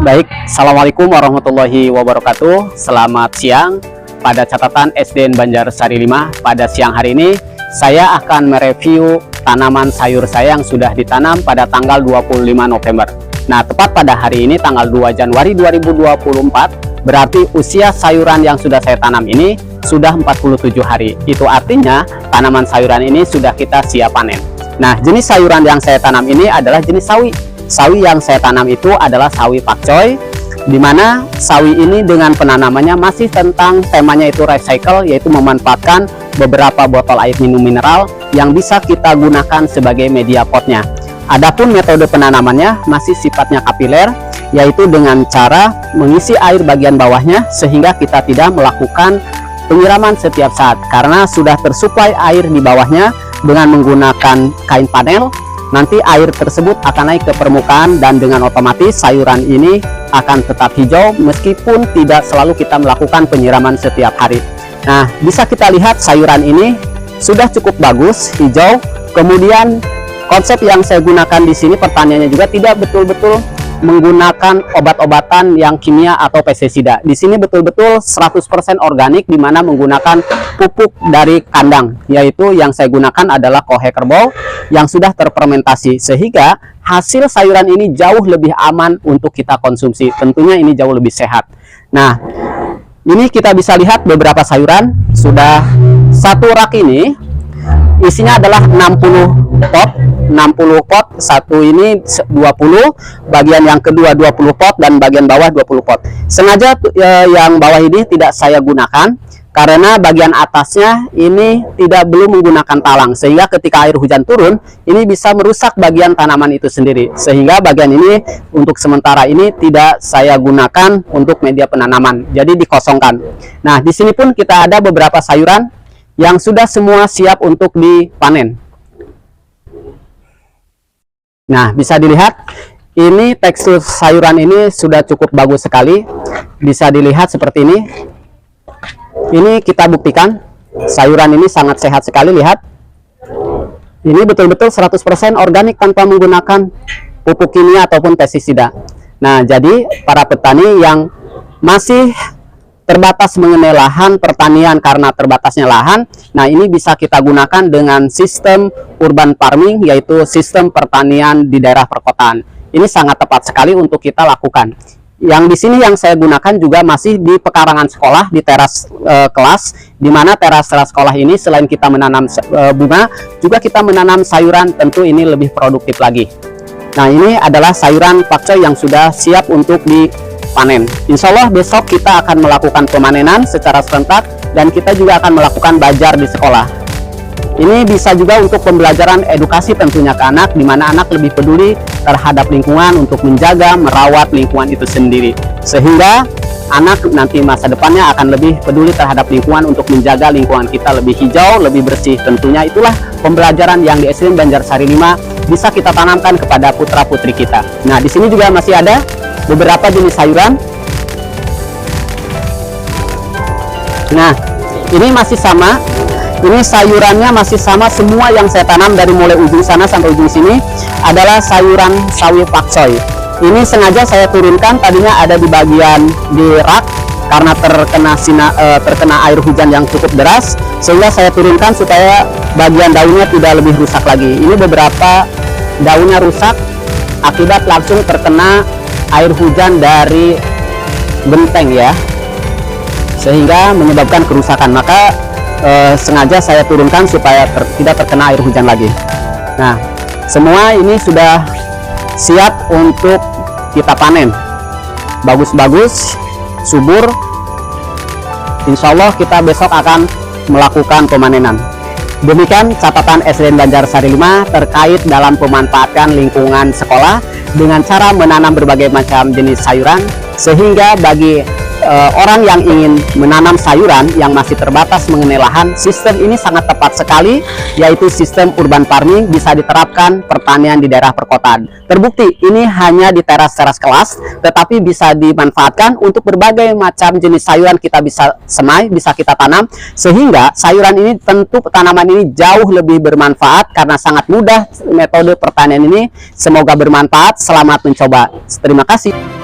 Baik, Assalamualaikum warahmatullahi wabarakatuh. Selamat siang. Pada catatan SDN Banjarsari 5, pada siang hari ini saya akan mereview tanaman sayur saya yang sudah ditanam pada tanggal 25 November. Nah, tepat pada hari ini tanggal 2 Januari 2024, berarti usia sayuran yang sudah saya tanam ini sudah 47 hari. Itu artinya tanaman sayuran ini sudah kita siap panen. Nah, jenis sayuran yang saya tanam ini adalah jenis sawi. Sawi yang saya tanam itu adalah sawi pakcoy, di mana sawi ini dengan penanamannya masih tentang temanya itu recycle, yaitu memanfaatkan beberapa botol air minum mineral yang bisa kita gunakan sebagai media potnya. Adapun metode penanamannya masih sifatnya kapiler, yaitu dengan cara mengisi air bagian bawahnya sehingga kita tidak melakukan penyiraman setiap saat karena sudah tersuplai air di bawahnya. Dengan menggunakan kain panel, nanti air tersebut akan naik ke permukaan dan dengan otomatis sayuran ini akan tetap hijau meskipun tidak selalu kita melakukan penyiraman setiap hari. Nah, bisa kita lihat sayuran ini sudah cukup bagus hijau. Kemudian konsep yang saya gunakan di sini pertaniannya juga tidak betul-betul menggunakan obat-obatan yang kimia atau pestisida. Di sini betul-betul 100% organik, di mana menggunakan pupuk dari kandang, yaitu yang saya gunakan adalah kohe kerbau yang sudah terfermentasi, sehingga hasil sayuran ini jauh lebih aman untuk kita konsumsi. Tentunya ini jauh lebih sehat. Nah, ini kita bisa lihat beberapa sayuran sudah satu rak ini isinya adalah 60 pot, satu ini 20, bagian yang kedua 20 pot dan bagian bawah 20 pot. Sengaja yang bawah ini tidak saya gunakan karena bagian atasnya ini belum menggunakan talang, sehingga ketika air hujan turun ini bisa merusak bagian tanaman itu sendiri, sehingga bagian ini untuk sementara ini tidak saya gunakan untuk media penanaman, jadi dikosongkan. Nah, di sini pun kita ada beberapa sayuran yang sudah semua siap untuk dipanen. Nah, bisa dilihat ini tekstur sayuran ini sudah cukup bagus sekali. Bisa dilihat seperti ini. Ini kita buktikan sayuran ini sangat sehat sekali. Lihat, ini betul-betul 100% organik tanpa menggunakan pupuk kimia ataupun pestisida. Nah, jadi para petani yang masih terbatas mengenai lahan pertanian karena terbatasnya lahan, nah ini bisa kita gunakan dengan sistem urban farming, yaitu sistem pertanian di daerah perkotaan. Ini sangat tepat sekali untuk kita lakukan. Yang di sini yang saya gunakan juga masih di pekarangan sekolah, di teras kelas, di mana teras sekolah ini selain kita menanam bunga, juga kita menanam sayuran. Tentu ini lebih produktif lagi. Nah, ini adalah sayuran pakcoy yang sudah siap untuk dipanen. Insya Allah besok kita akan melakukan pemanenan secara serentak dan kita juga akan melakukan bajar di sekolah. Ini bisa juga untuk pembelajaran edukasi tentunya ke anak, di mana anak lebih peduli terhadap lingkungan untuk menjaga, merawat lingkungan itu sendiri, sehingga anak nanti masa depannya akan lebih peduli terhadap lingkungan untuk menjaga lingkungan kita lebih hijau, lebih bersih. Tentunya itulah pembelajaran yang di SDN Banjarsari 5 bisa kita tanamkan kepada putra-putri kita. Nah, di sini juga masih ada beberapa jenis sayuran. Nah, ini masih sama. Ini sayurannya masih sama, semua yang saya tanam dari mulai ujung sana sampai ujung sini adalah sayuran sawi pakcoy. Ini sengaja saya turunkan, tadinya ada di bagian di rak karena terkena air hujan yang cukup deras, sehingga saya turunkan supaya bagian daunnya tidak lebih rusak lagi. Ini beberapa daunnya rusak akibat langsung terkena air hujan dari genteng ya, sehingga menyebabkan kerusakan. Maka sengaja saya turunkan supaya tidak terkena air hujan lagi. Nah, semua ini sudah siap untuk kita panen. Bagus-bagus, subur. Insya Allah kita besok akan melakukan pemanenan. Demikian catatan SDN Banjarsari 5 terkait dalam pemanfaatkan lingkungan sekolah dengan cara menanam berbagai macam jenis sayuran, sehingga bagi orang yang ingin menanam sayuran yang masih terbatas mengenai lahan, sistem ini sangat tepat sekali, yaitu sistem urban farming, bisa diterapkan pertanian di daerah perkotaan. Terbukti ini hanya di teras-teras kelas, tetapi bisa dimanfaatkan untuk berbagai macam jenis sayuran kita bisa semai, bisa kita tanam, sehingga sayuran ini tentu tanaman ini jauh lebih bermanfaat karena sangat mudah metode pertanian ini. Semoga bermanfaat, selamat mencoba. Terima kasih.